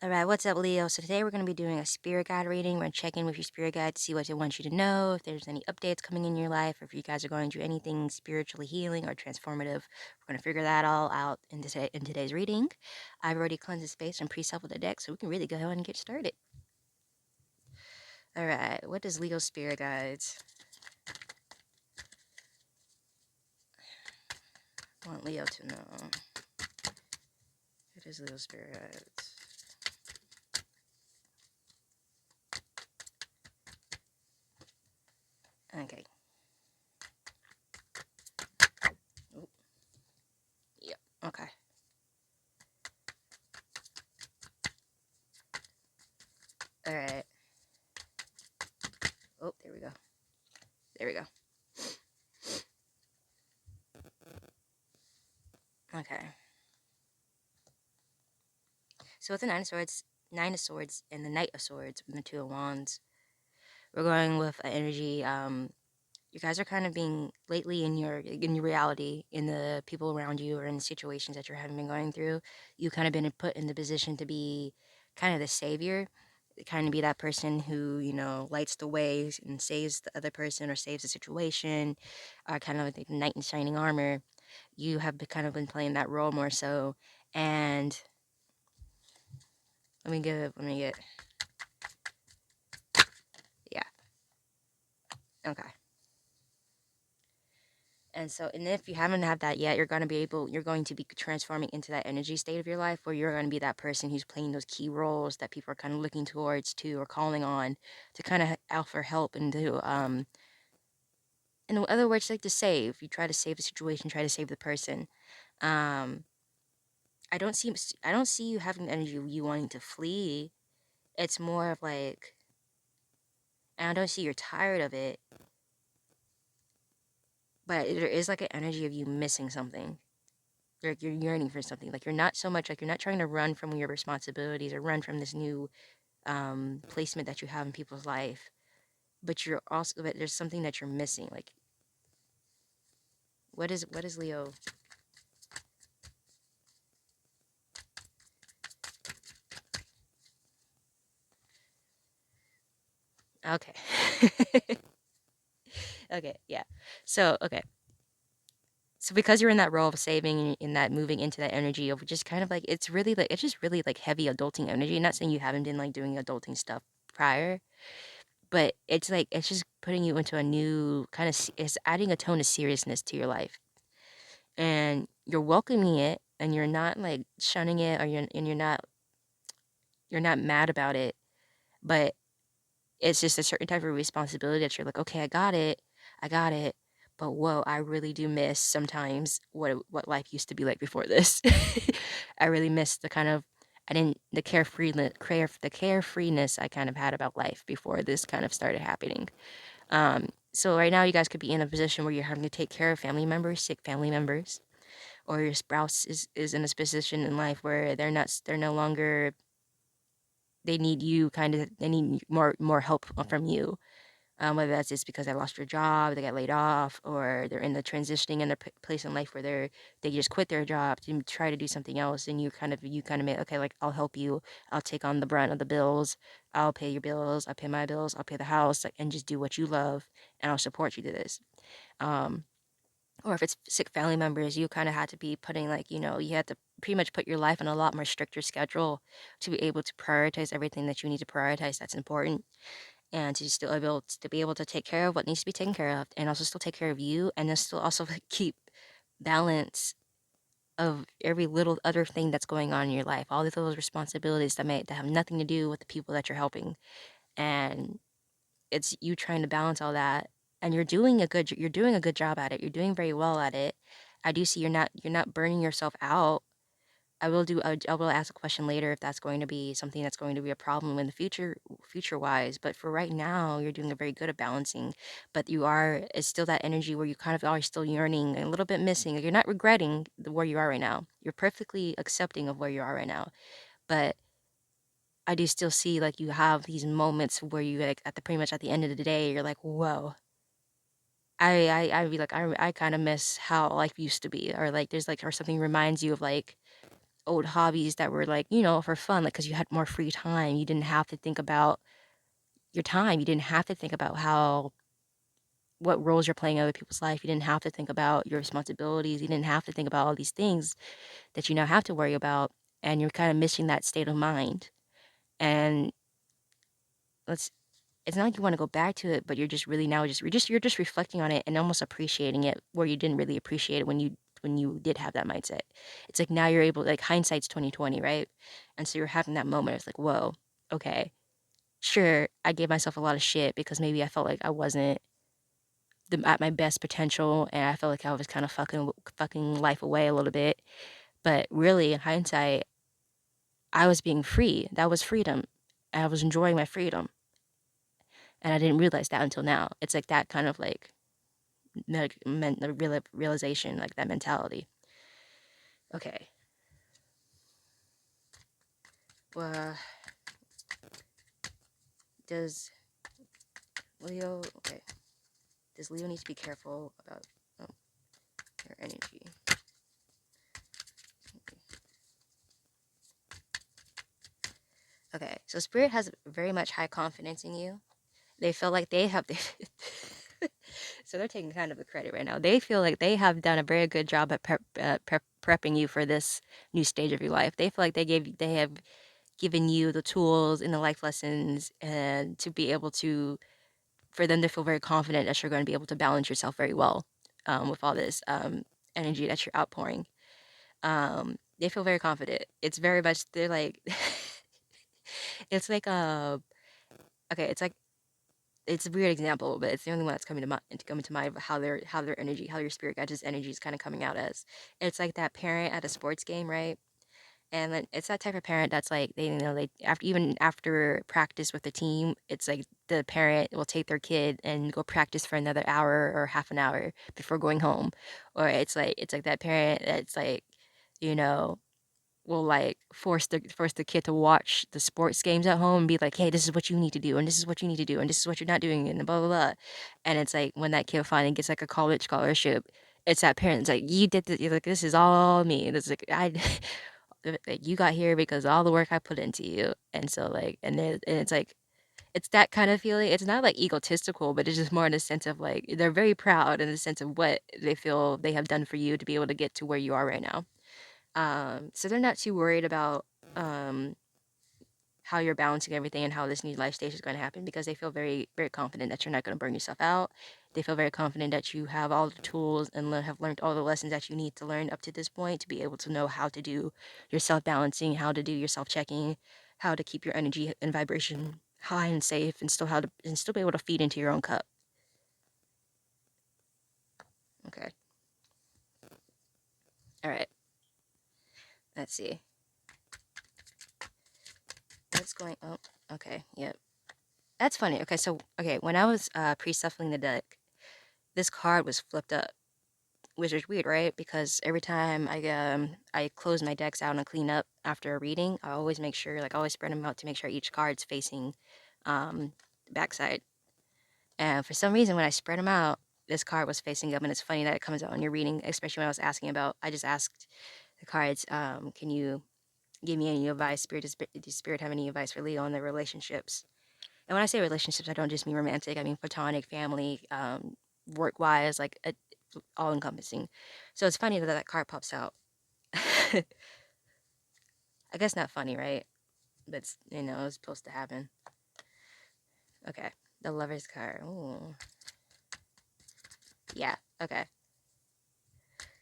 All right, what's up, Leo? So today we're going to be doing a spirit guide reading. We're going to check in with your spirit guide to see what they want you to know, if there's any updates coming in your life, or if you guys are going through anything spiritually healing or transformative. We're going to figure that all out in today's reading. I've already cleansed the space and pre-shuffled the deck, so we can really go ahead and get started. All right, what does Leo spirit guides want Leo to know? What is Leo spirit guides? Okay. Oop. Yep. Okay. All right. Oh, there we go. There we go. Okay. So with the Nine of Swords, and the Knight of Swords, and the Two of Wands, we're going with an energy. You guys are kind of being lately in your reality, in the people around you, or in the situations that you're having been going through. You kind of been put in the position to be kind of the savior, kind of be that person who lights the way and saves the other person or saves the situation, kind of like the knight in shining armor. You have kind of been playing that role more so, and let me get yeah. Okay. And if you haven't had that yet, you're going to be transforming into that energy state of your life where you're going to be that person who's playing those key roles that people are kind of looking towards to or calling on to kind of offer help and in other words, like to save. You try to save the situation, try to save the person. Um, I don't see you having the energy of you wanting to flee. It's more of like, and I don't see you're tired of it, but there is like an energy of you missing something. Like you're yearning for something. Like you're not so much like you're not trying to run from your responsibilities or run from this new placement that you have in people's life, but there's something that you're missing. Like what is Leo? Okay. Okay, yeah. Okay. So because you're in that role of saving and in that moving into that energy of just kind of like it's just really like heavy adulting energy. Not saying you haven't been like doing adulting stuff prior, but it's like it's just putting you into a new kind of it's adding a tone of seriousness to your life, and you're welcoming it, and you're not like shunning it, or you're not mad about it, but it's just a certain type of responsibility that you're like, okay, I got it, but whoa, I really do miss sometimes what life used to be like before this. I really miss the kind of I didn't the carefreeness I kind of had about life before this kind of started happening. So right now you guys could be in a position where you're having to take care of family members, sick family members, or your spouse is in a position in life where they're no longer they need more help from you, whether that's just because they lost your job, they got laid off, or they're in the transitioning in their place in life where they just quit their job to try to do something else, and you kind of make, okay, like I'll help you, I'll take on the brunt of the bills, I'll pay your bills, I'll pay my bills, I'll pay the house, like, and just do what you love, and I'll support you to this. um or if it's sick family members, you kind of had to be putting like, you had to pretty much put your life on a lot more stricter schedule to be able to prioritize everything that you need to prioritize that's important, and to be able to take care of what needs to be taken care of, and also still take care of you, and then still also keep balance of every little other thing that's going on in your life, all of those responsibilities that have nothing to do with the people that you're helping. And it's you trying to balance all that, and you're doing a good job at it. You're doing very well at it. I do see you're not burning yourself out. I will ask a question later if that's going to be something that's going to be a problem in the future wise. But for right now, you're doing a very good at balancing. But it's still that energy where you kind of are still yearning and a little bit missing. You're not regretting where you are right now. You're perfectly accepting of where you are right now. But I do still see like you have these moments where you like pretty much at the end of the day, you're like, whoa. I'd be like, I kind of miss how life used to be, or like there's like, or something reminds you of like old hobbies that were like, you know, for fun, like because you had more free time. You didn't have to think about your time. You didn't have to think about how what roles you're playing in other people's life. You didn't have to think about your responsibilities. You didn't have to think about all these things that you now have to worry about, and you're kind of missing that state of mind. And let's it's not like you want to go back to it, but you're just really now you're just reflecting on it and almost appreciating it where you didn't really appreciate it when you did have that mindset. It's like now you're able, like hindsight's 2020, right? And so you're having that moment. It's like, whoa, okay, sure, I gave myself a lot of shit because maybe I felt like I wasn't at my best potential, and I felt like I was kind of fucking life away a little bit. But really, in hindsight, I was being free. That was freedom. I was enjoying my freedom, and I didn't realize that until now. It's like that kind of like the realization, like that mentality. Okay. Well, does Leo? Okay. Does Leo need to be careful about oh, their energy? Okay. So Spirit has very much high confidence in you. They feel like they have. So they're taking kind of the credit right now. They feel like they have done a very good job at prepping you for this new stage of your life. They feel like they have given you the tools and the life lessons and to be able to for them to feel very confident that you're going to be able to balance yourself very well with all this energy that you're outpouring. They feel very confident. It's very much they're like it's like okay, it's a weird example, but it's the only one that's coming to mind of how their energy, how your spirit guides' energy is kind of coming out as. It's like that parent at a sports game, right? And then it's that type of parent that's like they, you know, they after even after practice with the team, it's like the parent will take their kid and go practice for another hour or half an hour before going home. Or it's like that parent that's like, you know, will like force the kid to watch the sports games at home and be like, hey, this is what you need to do, and this is what you need to do, and this is what you're not doing, and blah blah blah. And it's like when that kid finally gets like a college scholarship, it's that parent. It's like you did this. You're like, this is all me. And it's like I, like, you got here because all the work I put into you. And so like, and it's like it's that kind of feeling. It's not like egotistical, but it's just more in the sense of like they're very proud in the sense of what they feel they have done for you to be able to get to where you are right now. So they're not too worried about um, how you're balancing everything and how this new life stage is going to happen because they feel very, very confident that you're not going to burn yourself out. They feel very confident that you have all the tools and have learned all the lessons that you need to learn up to this point to be able to know how to do your self balancing, how to do your self checking, how to keep your energy and vibration high and safe, and still be able to feed into your own cup. Okay. All right. Let's see. What's going on? Oh, okay. Yep. That's funny. Okay, so okay, when I was pre-shuffling the deck, this card was flipped up, which is weird, right? Because every time I close my decks out and clean up after a reading, I always make sure, like, I always spread them out to make sure each card's facing the backside. And for some reason, when I spread them out, this card was facing up, and it's funny that it comes out in your reading, especially when I was asking about. I just asked the cards, can you give me any advice? Does Spirit have any advice for Leo on their relationships? And when I say relationships, I don't just mean romantic. I mean platonic, family, work wise, like all encompassing. So it's funny that that card pops out. I guess not funny, right? But it's, you know, it's supposed to happen. Okay, the Lover's card. Ooh, yeah. Okay.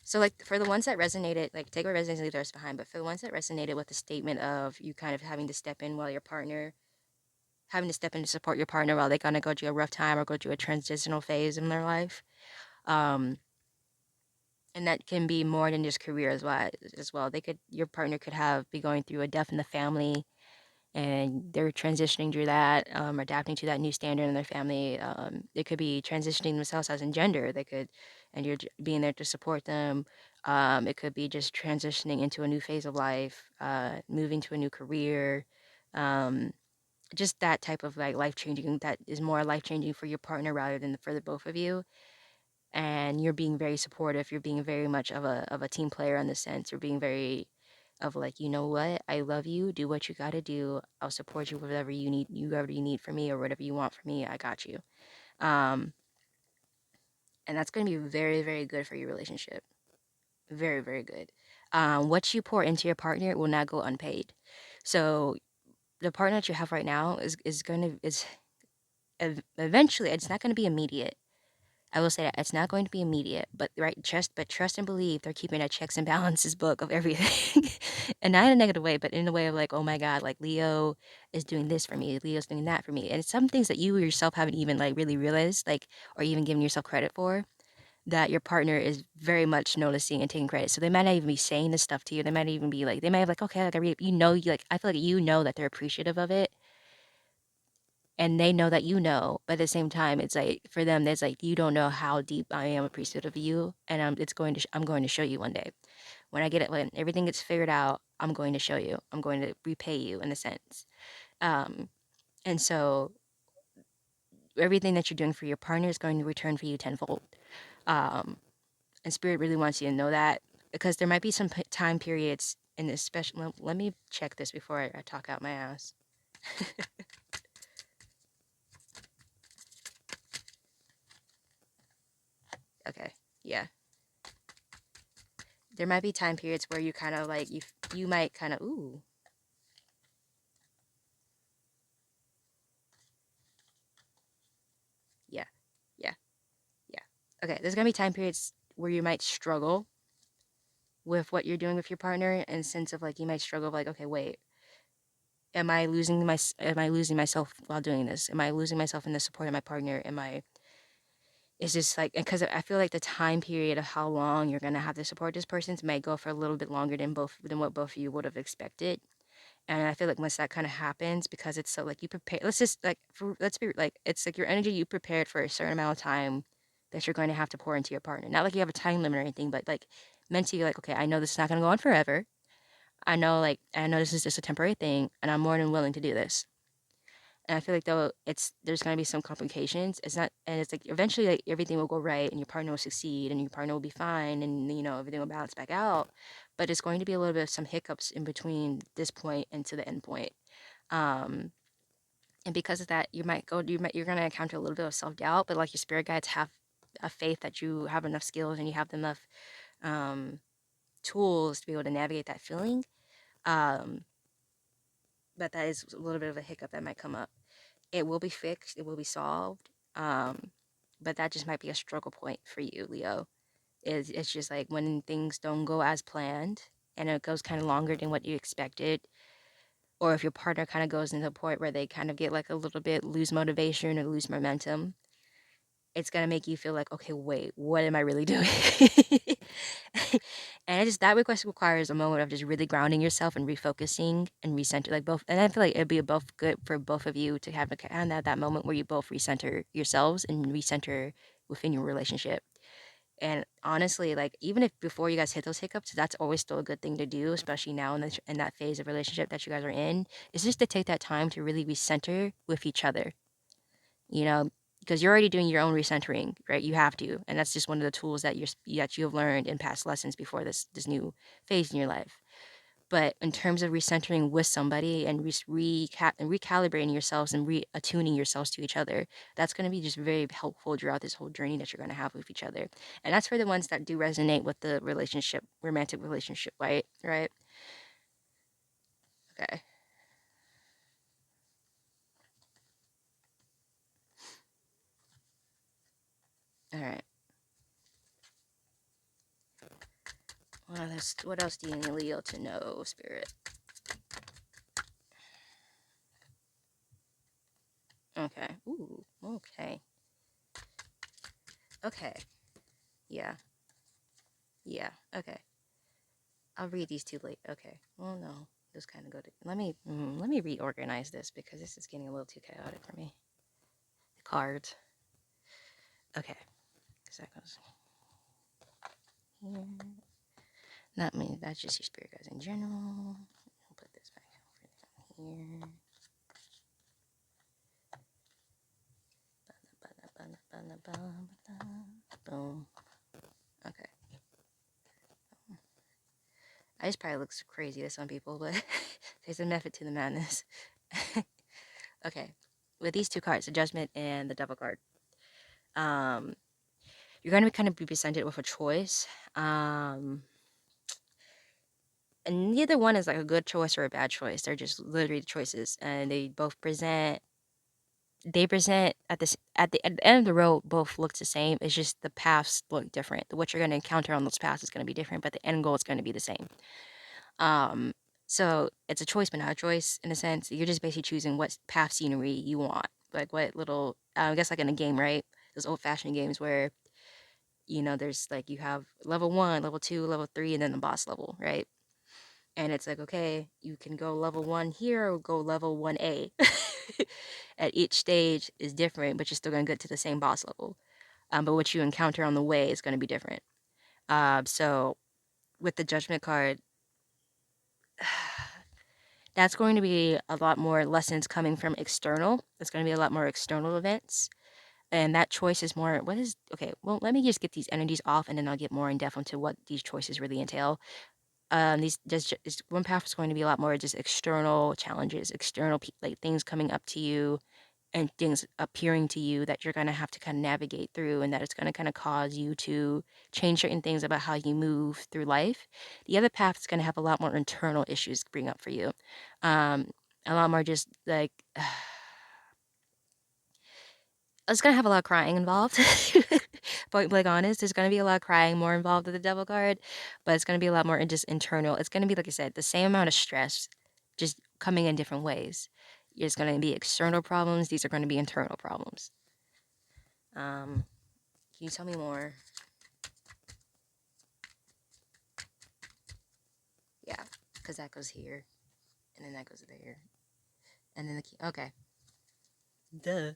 So like for the ones that resonated, like take what resonates and leave the rest behind. But for the ones that resonated with the statement of you kind of having to step in while your partner having to step in to support your partner while they kind of go through a rough time or go through a transitional phase in their life. Um, and that can be more than just career as well. They could your partner could have be going through a death in the family, and they're transitioning through that, adapting to that new standard in their family. They could be transitioning themselves as in gender. They could, and you're being there to support them. It could be just transitioning into a new phase of life, moving to a new career. Um, just that type of like life changing that is more life changing for your partner rather than for the both of you. And you're being very supportive. You're being very much of a team player in the sense. You're being very of like, you know what, I love you. Do what you got to do. I'll support you with whatever you need, whatever you need from me or whatever you want from me. I got you. Um, and that's going to be very, very good for your relationship. Very, very good. What you pour into your partner will not go unpaid. So the partner that you have right now is going to is eventually it's not going to be immediate. I will say that it's not going to be immediate, but trust and believe they're keeping a checks and balances book of everything, and not in a negative way, but in a way of like, oh my god, like Leo is doing this for me, Leo's doing that for me, and it's some things that you yourself haven't even like really realized, like, or even given yourself credit for, that your partner is very much noticing and taking credit. So they might not even be saying this stuff to you. They might even be like, they might have like, okay, like you like, I feel like you know that they're appreciative of it, and they know that you know, but at the same time, it's like for them, there's like you don't know how deep I am appreciative of you, and I'm going to show you one day when I get it when everything gets figured out. I'm going to show you. I'm going to repay you in a sense. Um, and so everything that you're doing for your partner is going to return for you tenfold. Um, and spirit really wants you to know that because there might be some time periods in this special. Let me check this before I talk out my ass. Okay, yeah. There might be time periods where you kind of like you might kind of ooh. Yeah, yeah, yeah. Okay, there's gonna be time periods where you might struggle with what you're doing with your partner, in the sense of like you might struggle with like, okay, wait, am I losing myself while doing this? Am I losing myself in the support of my partner? Am I It's just like because I feel like the time period of how long you're gonna have to support this person might go for a little bit longer than what both of you would have expected. And I feel like once that kind of happens, because it's so like you prepare, let's just like let's be like it's like your energy you prepared for a certain amount of time that you're going to have to pour into your partner. Not like you have a time limit or anything, but like mentally, you're like, okay, I know this is not going to go on forever. I know this is just a temporary thing, and I'm more than willing to do this. And I feel like though there's gonna be some complications. It's not, and it's like eventually like everything will go right and your partner will succeed and your partner will be fine and everything will balance back out. But it's going to be a little bit of some hiccups in between this point and to the end point. Um, and because of that, you're gonna encounter a little bit of self doubt. But like your spirit guides have a faith that you have enough skills and you have enough um, tools to be able to navigate that feeling. Um, but that is a little bit of a hiccup that might come up. It will be fixed, it will be solved. But that just might be a struggle point for you, Leo. It's just like when things don't go as planned and it goes kind of longer than what you expected, or if your partner kind of goes into a point where they kind of get like a little bit lose motivation or lose momentum, it's gonna make you feel like, okay, wait, what am I really doing? And it just that request requires a moment of just really grounding yourself and refocusing and recenter, like both. And I feel like it'd be both good for both of you to have that moment where you both recenter yourselves and recenter within your relationship. And honestly, like even if before you guys hit those hiccups, that's always still a good thing to do, especially now in that phase of relationship that you guys are in. Is just to take that time to really recenter with each other, you know, because you're already doing your own recentering, right? You have to, and that's just one of the tools that you have learned in past lessons before this new phase in your life. But in terms of recentering with somebody and recalibrating yourselves and reattuning yourselves to each other, that's going to be just very helpful throughout this whole journey that you're going to have with each other. And that's for the ones that do resonate with the relationship, romantic relationship, right? Right? Okay. All right. What else do you need Leo to know, Spirit? Okay. Ooh. Okay. Okay. Yeah. Yeah. Okay. I'll read these two late. Okay. Well, no. Those kind of go to. Let me reorganize this because this is getting a little too chaotic for me. The cards. Okay. Because that goes here. Not me. That's just your spirit guides in general. I'll put this back over here. Boom. Okay. I just probably looks crazy to some people, but there's a method to the madness. Okay, with these two cards, the Judgment and the Devil card, um, you're going to kind of be presented with a choice. And neither one is like a good choice or a bad choice. They're just literally choices, and they both present. They present at the end of the road. Both look the same. It's just the paths look different. What you're going to encounter on those paths is going to be different, but the end goal is going to be the same. Um, so it's a choice, but not a choice in a sense. You're just basically choosing what path scenery you want, like what little. I guess like in a game, right? Those old-fashioned games where there's like you have level 1, level 2, level 3, and then the boss level, right? And it's like, okay, you can go level 1 here or go level 1A. At each stage is different, but you're still going to get to the same boss level. But what you encounter on the way is going to be different. So with the Judgment card, that's going to be a lot more lessons coming from external. It's going to be a lot more external events. And that choice is more, okay, well, let me just get these energies off and then I'll get more in depth into what these choices really entail. These just one path is going to be a lot more just external challenges, external like things coming up to you and things appearing to you that you're going to have to kind of navigate through, and that it's going to kind of cause you to change certain things about how you move through life. The other path is going to have a lot more internal issues bring up for you. A lot more just like it's gonna have a lot of crying involved. Point blank honest, there's gonna be a lot of crying more involved with the devil card, but it's gonna be a lot more in just internal. It's gonna be like I said, the same amount of stress, just coming in different ways. There's gonna be external problems. These are gonna be internal problems. Can you tell me more? Yeah, because that goes here, and then that goes there, and then the key. Okay. Duh.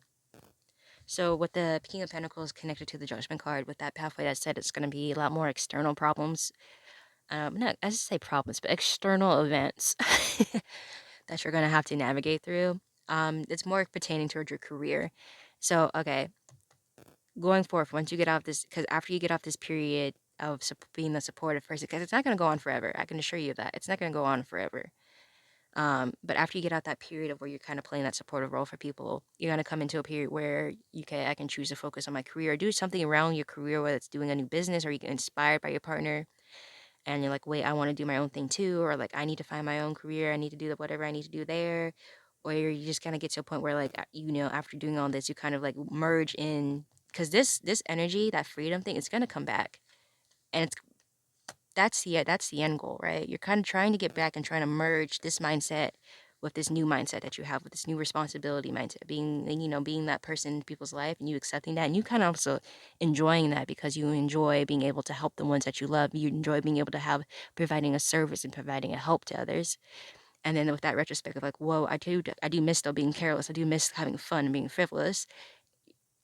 So with the King of Pentacles connected to the Judgment card, with that pathway, that said, it's going to be a lot more external problems. Not I just say problems, but external events that you're gonna have to navigate through. It's more pertaining towards your career. So, okay, going forth, once you get off this, because after you get off this period of being the supportive person, because it's not gonna go on forever. I can assure you that it's not gonna go on forever. But after you get out that period of where you're kind of playing that supportive role for people, you're gonna come into a period where I can choose to focus on my career, or do something around your career, whether it's doing a new business or you get inspired by your partner and you're like, wait, I want to do my own thing too, or like, I need to find my own career, I need to do whatever I need to do there, or you just kind of get to a point where like, after doing all this, you kind of like merge in, because this energy, that freedom thing, it's gonna come back, and that's the end goal, right? You're kind of trying to get back and trying to merge this mindset with this new mindset that you have, with this new responsibility mindset, being that person in people's life, and you accepting that, and you kind of also enjoying that because you enjoy being able to help the ones that you love. You enjoy being able to have providing a service and providing a help to others. And then with that retrospect of like, whoa, I do miss though being careless. I do miss having fun and being frivolous.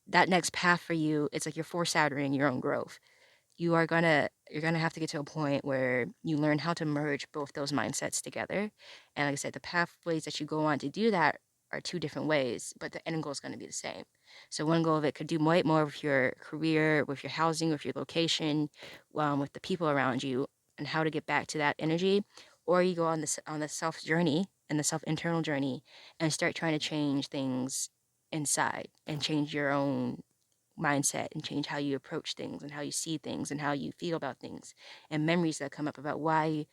That next path for you, it's like you're foreshadowing your own growth. You're gonna have to get to a point where you learn how to merge both those mindsets together. And like I said, the pathways that you go on to do that are two different ways, but the end goal is going to be the same. So one goal of it could do way more with your career, with your housing, with your location, with the people around you, and how to get back to that energy. Or you go on the self journey and the self internal journey and start trying to change things inside and change your own mindset and change how you approach things and how you see things and how you feel about things, and memories that come up about why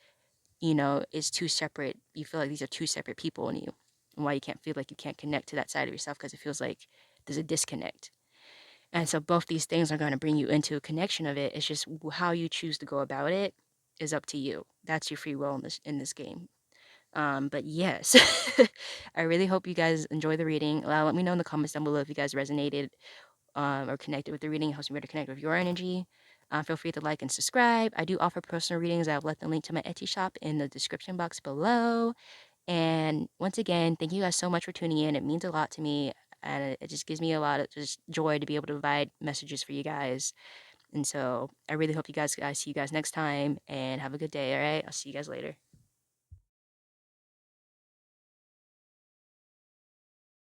it's two separate, you feel like these are two separate people in you, and why you can't feel like you can't connect to that side of yourself because it feels like there's a disconnect. And so both these things are going to bring you into a connection of it. It's just how you choose to go about it is up to you. That's your free will in this game. But yes, I really hope you guys enjoy the reading. Let me know in the comments down below if you guys resonated or connected with the reading. It helps me better connect with your energy. Feel free to like and subscribe. I do offer personal readings. I've left the link to my Etsy shop in the description box below. And once again, thank you guys so much for tuning in. It means a lot to me, and it just gives me a lot of just joy to be able to provide messages for you guys. And so I really hope I see you guys next time, and have a good day. All right, I'll see you guys later.